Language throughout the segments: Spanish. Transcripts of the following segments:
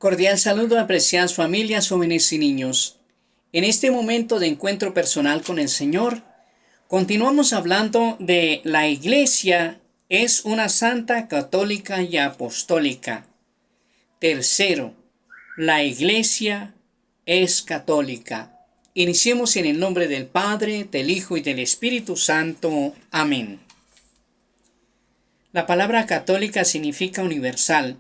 Cordial saludo, apreciadas familias, jóvenes y niños. En este momento de encuentro personal con el Señor, continuamos hablando de la Iglesia es una santa, católica y apostólica. Tercero, la Iglesia es católica. Iniciemos en el nombre del Padre, del Hijo y del Espíritu Santo. Amén. La palabra católica significa universal,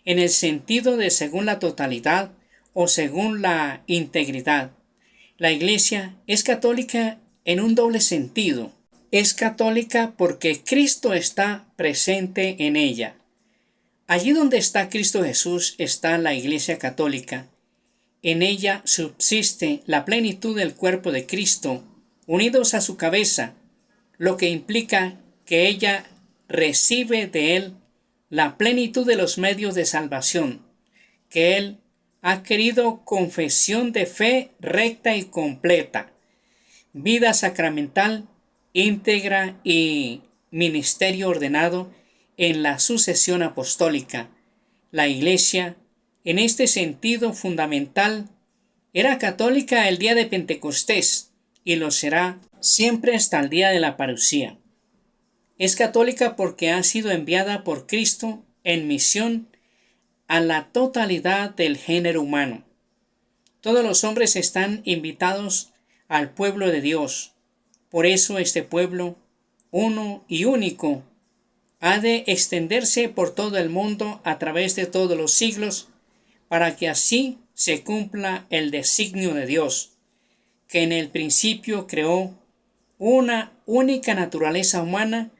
en el sentido de según la totalidad o según la integridad. La Iglesia es católica en un doble sentido. Es católica porque Cristo está presente en ella. Allí donde está Cristo Jesús está la Iglesia católica. En ella subsiste la plenitud del cuerpo de Cristo, unidos a su cabeza, lo que implica que ella recibe de Él la plenitud de los medios de salvación, que Él ha querido confesión de fe recta y completa, vida sacramental, íntegra y ministerio ordenado en la sucesión apostólica. La Iglesia, en este sentido fundamental, era católica el día de Pentecostés y lo será siempre hasta el día de la parucía. Es católica porque ha sido enviada por Cristo en misión a la totalidad del género humano. Todos los hombres están invitados al pueblo de Dios. Por eso este pueblo, uno y único, ha de extenderse por todo el mundo a través de todos los siglos, para que así se cumpla el designio de Dios, que en el principio creó una única naturaleza humana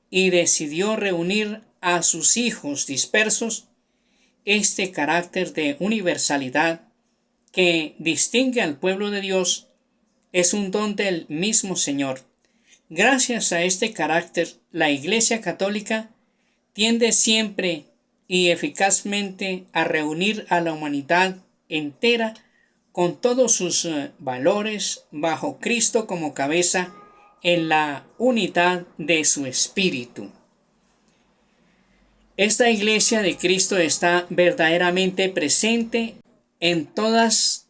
y decidió reunir a sus hijos dispersos. Este carácter de universalidad que distingue al pueblo de Dios es un don del mismo Señor. Gracias a este carácter, la Iglesia católica tiende siempre y eficazmente a reunir a la humanidad entera con todos sus valores bajo Cristo como cabeza en la unidad de su espíritu. Esta Iglesia de Cristo está verdaderamente presente en todas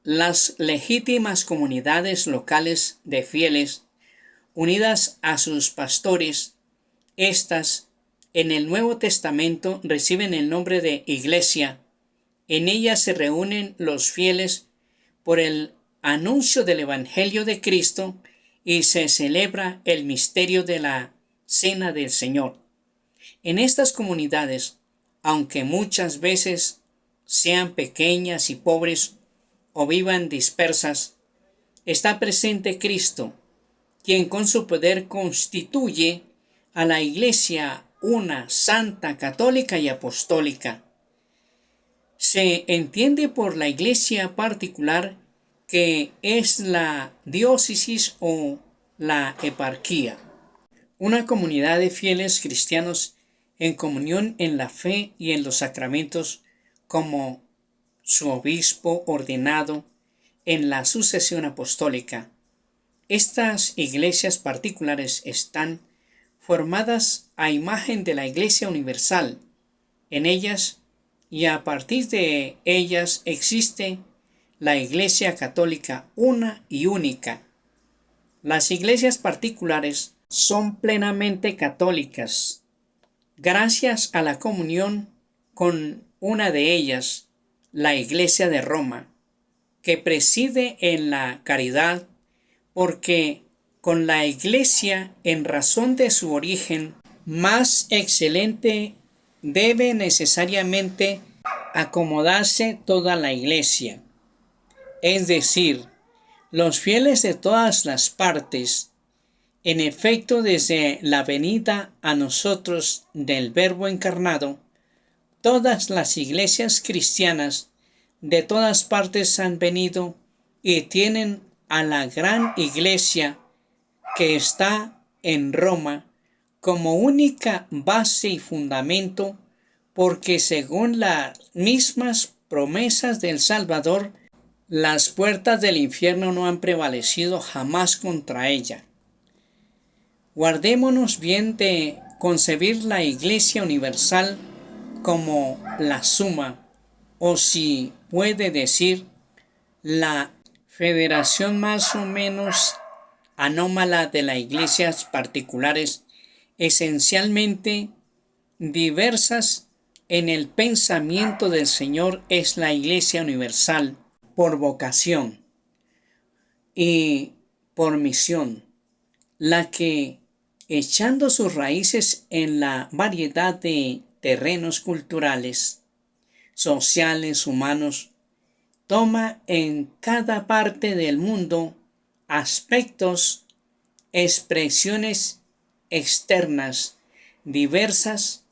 las legítimas comunidades locales de fieles, unidas a sus pastores. Estas, en el Nuevo Testamento, reciben el nombre de Iglesia. En ella se reúnen los fieles por el anuncio del Evangelio de Cristo y se celebra el misterio de la Cena del Señor. En estas comunidades, aunque muchas veces sean pequeñas y pobres o vivan dispersas, está presente Cristo, quien con su poder constituye a la Iglesia una santa, católica y apostólica. Se entiende por la Iglesia particular que es la diócesis o la eparquía, una comunidad de fieles cristianos en comunión en la fe y en los sacramentos como su obispo ordenado en la sucesión apostólica. Estas iglesias particulares están formadas a imagen de la Iglesia universal. En ellas y a partir de ellas existe la Iglesia católica una y única. Las iglesias particulares son plenamente católicas, gracias a la comunión con una de ellas, la Iglesia de Roma, que preside en la caridad, porque con la Iglesia, en razón de su origen más excelente, debe necesariamente acomodarse toda la Iglesia. Es decir, los fieles de todas las partes, en efecto, desde la venida a nosotros del Verbo encarnado, todas las iglesias cristianas de todas partes han venido y tienen a la gran Iglesia que está en Roma como única base y fundamento, porque según las mismas promesas del Salvador, las puertas del infierno no han prevalecido jamás contra ella. Guardémonos bien de concebir la Iglesia universal como la suma, o si puede decir la federación más o menos anómala de las iglesias particulares, esencialmente diversas en el pensamiento del Señor, es la Iglesia Universal por vocación y por misión, la que, echando sus raíces en la variedad de terrenos culturales, sociales, humanos, toma en cada parte del mundo aspectos, expresiones externas diversas,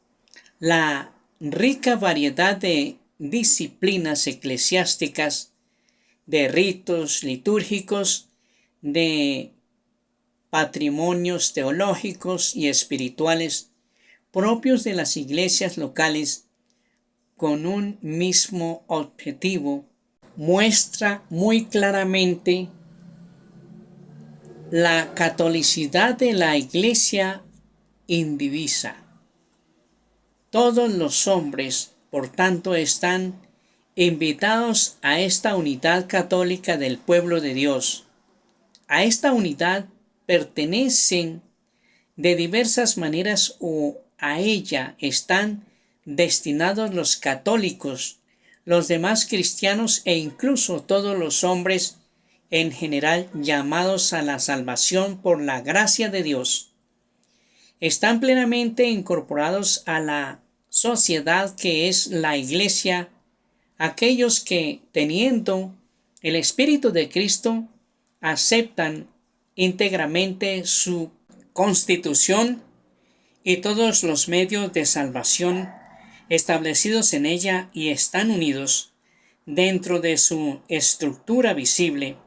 la rica variedad de disciplinas eclesiásticas, de ritos litúrgicos, de patrimonios teológicos y espirituales propios de las iglesias locales con un mismo objetivo, muestra muy claramente la catolicidad de la iglesia indivisa. Todos los hombres, por tanto, están invitados a esta unidad católica del pueblo de Dios. A esta unidad pertenecen de diversas maneras o a ella están destinados los católicos, los demás cristianos e incluso todos los hombres en general llamados a la salvación por la gracia de Dios. Están plenamente incorporados a la sociedad que es la Iglesia, aquellos que, teniendo el Espíritu de Cristo, aceptan íntegramente su constitución y todos los medios de salvación establecidos en ella y están unidos dentro de su estructura visible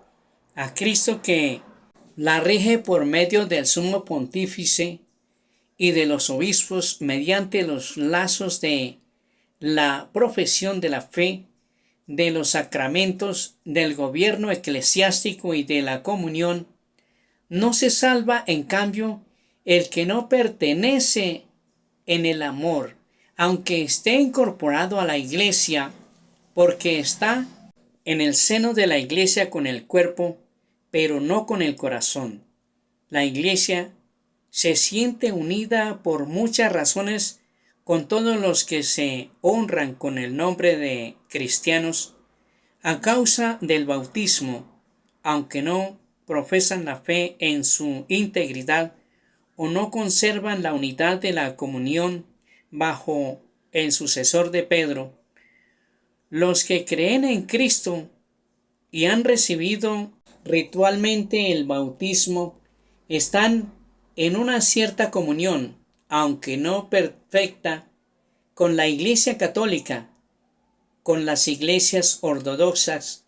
a Cristo, que la rige por medio del sumo pontífice y de los obispos mediante los lazos de la profesión de la fe, de los sacramentos, del gobierno eclesiástico y de la comunión. No se salva, en cambio, el que no pertenece en el amor, aunque esté incorporado a la iglesia, porque está en el seno de la iglesia con el cuerpo, pero no con el corazón. La iglesia se siente unida por muchas razones con todos los que se honran con el nombre de cristianos a causa del bautismo, aunque no profesan la fe en su integridad o no conservan la unidad de la comunión bajo el sucesor de Pedro. Los que creen en Cristo y han recibido ritualmente el bautismo están en una cierta comunión, aunque no perfecta, con la Iglesia Católica, con las iglesias ortodoxas.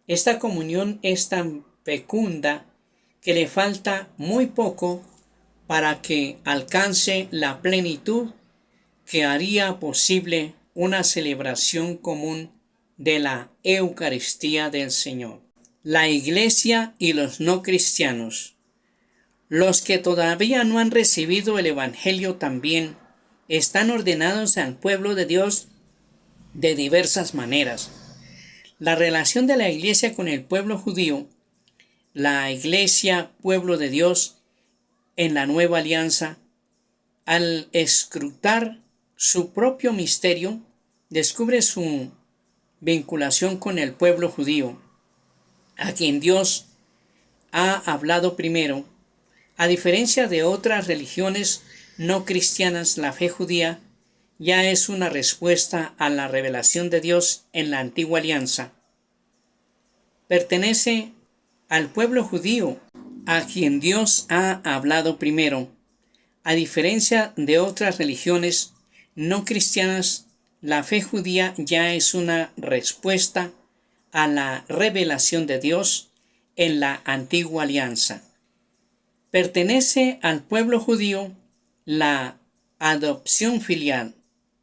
Esta comunión es tan fecunda que le falta muy poco para que alcance la plenitud que haría posible una celebración común de la Eucaristía del Señor. La Iglesia y los no cristianos. Los que todavía no han recibido el Evangelio también están ordenados al pueblo de Dios de diversas maneras. La relación de la Iglesia con el pueblo judío, la Iglesia, pueblo de Dios, en la nueva alianza, al escrutar su propio misterio, descubre su vinculación con el pueblo judío, a quien Dios ha hablado primero. A diferencia de otras religiones no cristianas, la fe judía ya es una respuesta a la revelación de Dios en la antigua alianza. Pertenece al pueblo judío, a quien Dios ha hablado primero. A diferencia de otras religiones no cristianas, la fe judía ya es una respuesta a la revelación de Dios en la antigua alianza. Pertenece al pueblo judío la adopción filial,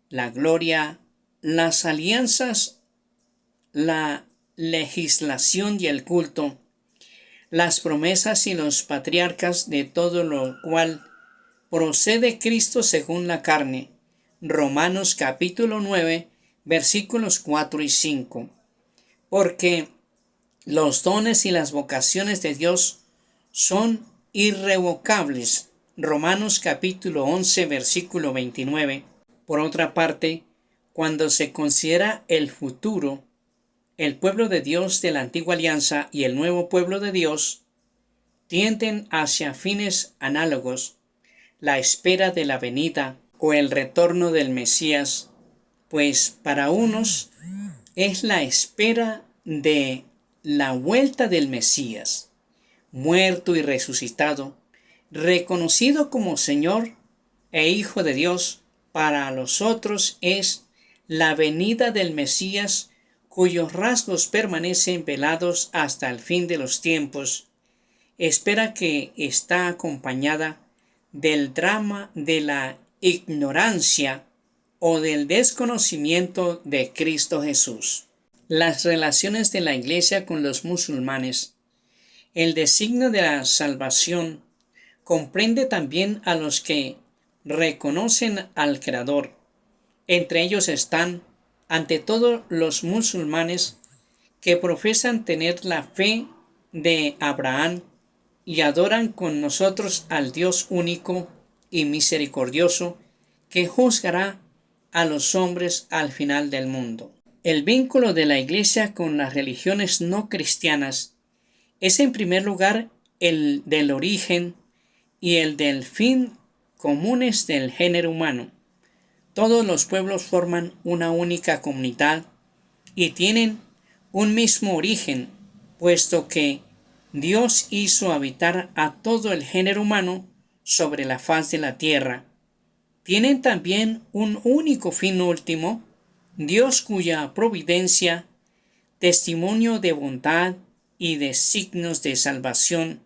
la gloria, las alianzas, la legislación y el culto, las promesas y los patriarcas, de todo lo cual procede Cristo según la carne. Romanos capítulo 9, versículos 4 y 5. Porque los dones y las vocaciones de Dios son irrevocables. Romanos capítulo 11, versículo 29. Por otra parte, cuando se considera el futuro, el pueblo de Dios de la antigua alianza y el nuevo pueblo de Dios tienden hacia fines análogos, la espera de la venida o el retorno del Mesías, pues para unos es la espera de la vuelta del Mesías, muerto y resucitado, reconocido como Señor e Hijo de Dios. Para los otros es la venida del Mesías, cuyos rasgos permanecen velados hasta el fin de los tiempos, espera que está acompañada del drama de la ignorancia o del desconocimiento de Cristo Jesús. Las relaciones de la Iglesia con los musulmanes. El designio de la salvación comprende también a los que reconocen al Creador. Entre ellos están, ante todo, los musulmanes que profesan tener la fe de Abraham y adoran con nosotros al Dios único y misericordioso que juzgará a los hombres al final del mundo. El vínculo de la Iglesia con las religiones no cristianas es en primer lugar el del origen y el del fin comunes del género humano. Todos los pueblos forman una única comunidad y tienen un mismo origen, puesto que Dios hizo habitar a todo el género humano sobre la faz de la tierra. Tienen también un único fin último, Dios cuya providencia, testimonio de bondad y de signos de salvación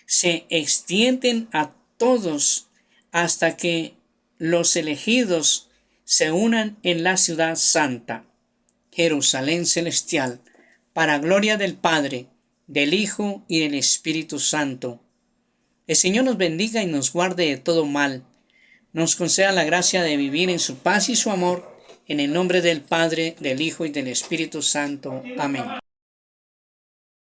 se extienden a todos hasta que los elegidos se unan en la ciudad santa, Jerusalén celestial, para gloria del Padre, del Hijo y del Espíritu Santo. El Señor nos bendiga y nos guarde de todo mal, nos conceda la gracia de vivir en su paz y su amor, en el nombre del Padre, del Hijo y del Espíritu Santo. Amén.